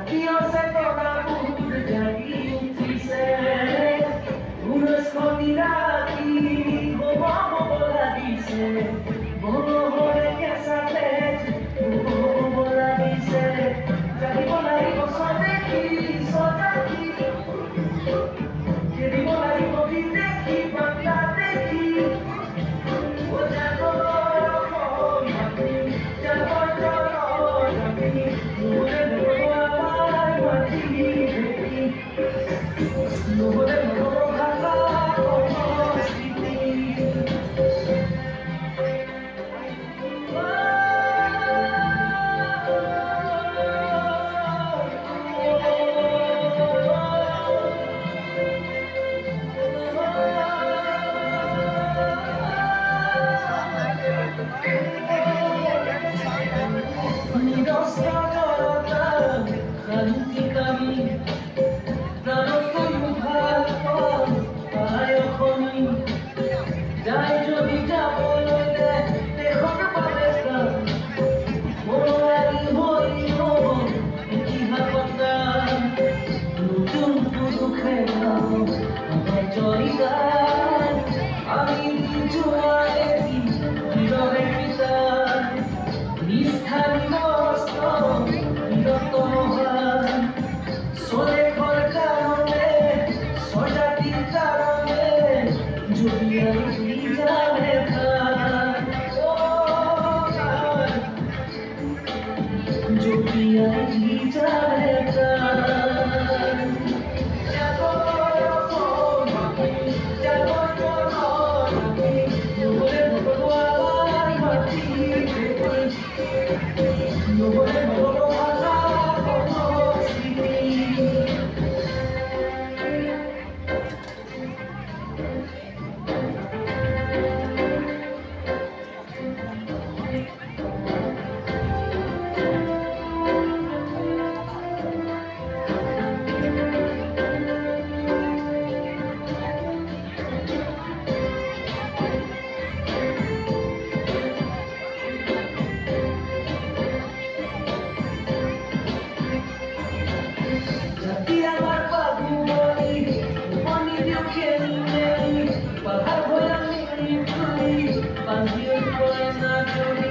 Dios se toda de aquí dice, uno escondirá aquí como la dice, como de que sabe, como la dice, ya digo la digo soy de aquí, que digo la digo de aquí, banda de aquí, voy a todo, ya voy a mí, no podemos bajar como escribir. Nidos kagatan, kanti kami, nanon tuyuhan, ayaw kami, dahil যদি যাবো লইতে, দেখো না পাবেটা, মোরারি হইল, ইতিহাস কথা, নতুন পুরো খেলা, আমার জয়গান, আমি কিছু আয়েছি, হৃদয়ের পিতা, নিষ্ঠার মস্ত, বিরত মহান, সোলে ঘর কারণে, সজাতির কারণে, যদি আমি জানে খান, ও খান, যদি আমি জানে খান, যাবো যাবো বলে বলবো আমার মাটি বলে বলবো আমার স্মৃতি। আমার বাবু বলি মনি দেখে নেই পাহাড় ভয়া নেই তুই পাঞ্জির করে না চড়ি